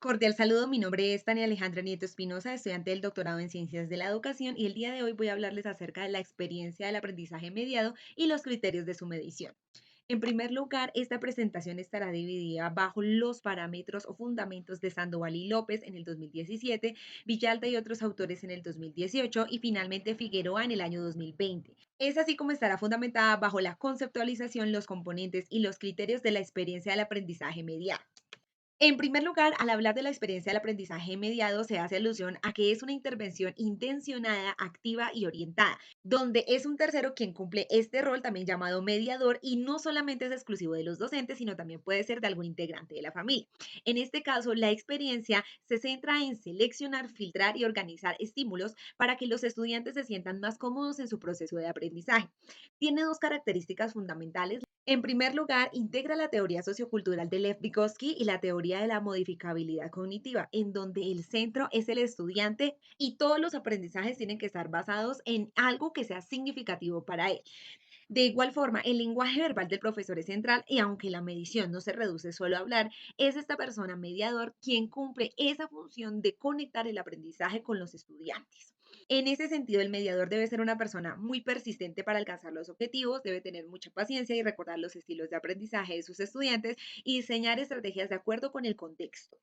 Cordial saludo, mi nombre es Tania Alejandra Nieto Espinosa, estudiante del doctorado en Ciencias de la Educación y el día de hoy voy a hablarles acerca de la experiencia del aprendizaje mediado y los criterios de su medición. En primer lugar, esta presentación estará dividida bajo los parámetros o fundamentos de Sandoval y López en el 2017, Villalta y otros autores en el 2018 y finalmente Figueroa en el año 2020. Es así como estará fundamentada bajo la conceptualización, los componentes y los criterios de la experiencia del aprendizaje mediado. En primer lugar, al hablar de la experiencia del aprendizaje mediado, se hace alusión a que es una intervención intencionada, activa y orientada, donde es un tercero quien cumple este rol, también llamado mediador, y no solamente es exclusivo de los docentes, sino también puede ser de algún integrante de la familia. En este caso, la experiencia se centra en seleccionar, filtrar y organizar estímulos para que los estudiantes se sientan más cómodos en su proceso de aprendizaje. Tiene dos características fundamentales. En primer lugar, integra la teoría sociocultural de Lev Vygotsky y la teoría de la modificabilidad cognitiva, en donde el centro es el estudiante y todos los aprendizajes tienen que estar basados en algo que sea significativo para él. De igual forma, el lenguaje verbal del profesor es central y aunque la medición no se reduce solo a hablar, es esta persona mediador quien cumple esa función de conectar el aprendizaje con los estudiantes. En ese sentido, el mediador debe ser una persona muy persistente para alcanzar los objetivos, debe tener mucha paciencia y recordar los estilos de aprendizaje de sus estudiantes y diseñar estrategias de acuerdo con el contexto.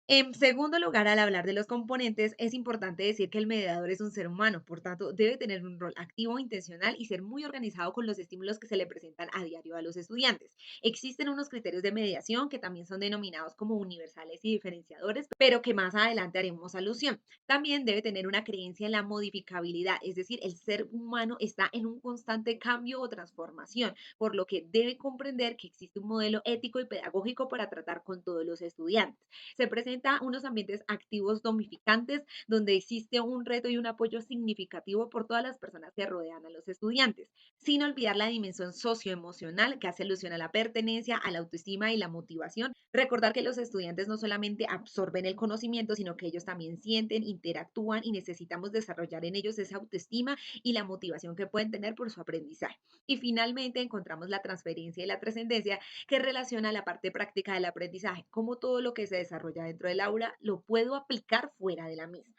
En segundo lugar, al hablar de los componentes, es importante decir que el mediador es un ser humano, por tanto, debe tener un rol activo, intencional y ser muy organizado con los estímulos que se le presentan a diario a los estudiantes. Existen unos criterios de mediación que también son denominados como universales y diferenciadores, pero que más adelante haremos alusión. También debe tener una creencia en la modificabilidad, es decir, el ser humano está en un constante cambio o transformación, por lo que debe comprender que existe un modelo ético y pedagógico para tratar con todos los estudiantes. Se presenta unos ambientes activos domificantes donde existe un reto y un apoyo significativo por todas las personas que rodean a los estudiantes, sin olvidar la dimensión socioemocional que hace alusión a la pertenencia, a la autoestima y la motivación. Recordar que los estudiantes no solamente absorben el conocimiento, sino que ellos también sienten, interactúan y necesitamos desarrollar en ellos esa autoestima y la motivación que pueden tener por su aprendizaje. Y finalmente encontramos la transferencia y la trascendencia que relaciona la parte práctica del aprendizaje, cómo todo lo que se desarrolla dentro del aula lo puedo aplicar fuera de la misma.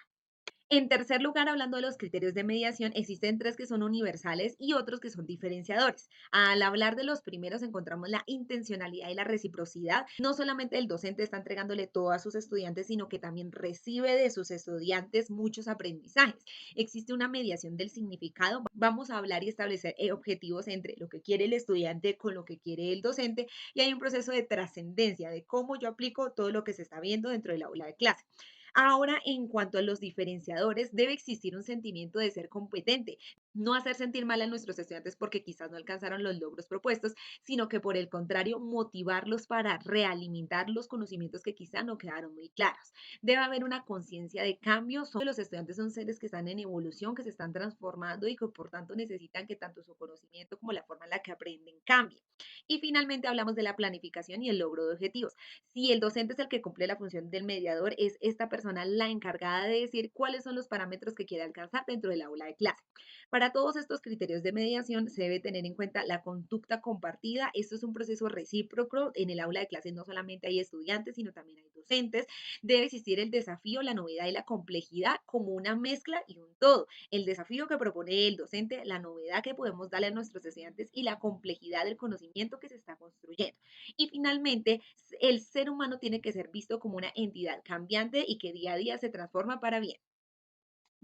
En tercer lugar, hablando de los criterios de mediación, existen tres que son universales y otros que son diferenciadores. Al hablar de los primeros, encontramos la intencionalidad y la reciprocidad. No solamente el docente está entregándole todo a sus estudiantes, sino que también recibe de sus estudiantes muchos aprendizajes. Existe una mediación del significado. Vamos a hablar y establecer objetivos entre lo que quiere el estudiante con lo que quiere el docente y hay un proceso de trascendencia de cómo yo aplico todo lo que se está viendo dentro del aula de clase. Ahora, en cuanto a los diferenciadores, debe existir un sentimiento de ser competente, no hacer sentir mal a nuestros estudiantes porque quizás no alcanzaron los logros propuestos, sino que por el contrario, motivarlos para realimentar los conocimientos que quizá no quedaron muy claros. Debe haber una conciencia de cambio. Los estudiantes son seres que están en evolución, que se están transformando y que por tanto necesitan que tanto su conocimiento como la forma en la que aprenden cambie. Y finalmente hablamos de la planificación y el logro de objetivos. Si el docente es el que cumple la función del mediador, es esta persona la encargada de decir cuáles son los parámetros que quiere alcanzar dentro del aula de clase. Para todos estos criterios de mediación se debe tener en cuenta la conducta compartida. Esto es un proceso recíproco. En el aula de clases no solamente hay estudiantes, sino también hay docentes. Debe existir el desafío, la novedad y la complejidad como una mezcla y un todo. El desafío que propone el docente, la novedad que podemos darle a nuestros estudiantes y la complejidad del conocimiento que se está construyendo. Y finalmente, el ser humano tiene que ser visto como una entidad cambiante y que día a día se transforma para bien.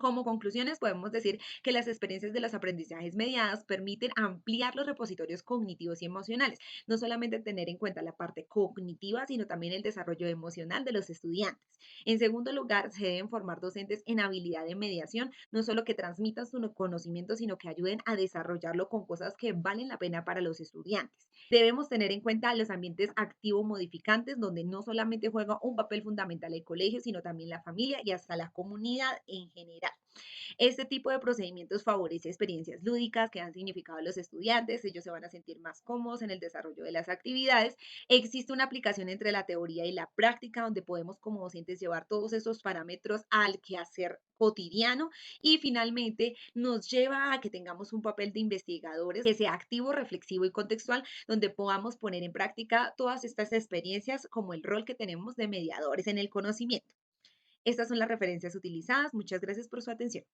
Como conclusiones, podemos decir que las experiencias de los aprendizajes mediados permiten ampliar los repositorios cognitivos y emocionales, no solamente tener en cuenta la parte cognitiva, sino también el desarrollo emocional de los estudiantes. En segundo lugar, se deben formar docentes en habilidad de mediación, no solo que transmitan su conocimiento, sino que ayuden a desarrollarlo con cosas que valen la pena para los estudiantes. Debemos tener en cuenta los ambientes activo modificantes, donde no solamente juega un papel fundamental el colegio, sino también la familia y hasta la comunidad en general. digital. Este tipo de procedimientos favorece experiencias lúdicas que dan significado a los estudiantes, ellos se van a sentir más cómodos en el desarrollo de las actividades. Existe una aplicación entre la teoría y la práctica donde podemos como docentes llevar todos esos parámetros al quehacer cotidiano y finalmente nos lleva a que tengamos un papel de investigadores que sea activo, reflexivo y contextual, donde podamos poner en práctica todas estas experiencias como el rol que tenemos de mediadores en el conocimiento. Estas son las referencias utilizadas. Muchas gracias por su atención.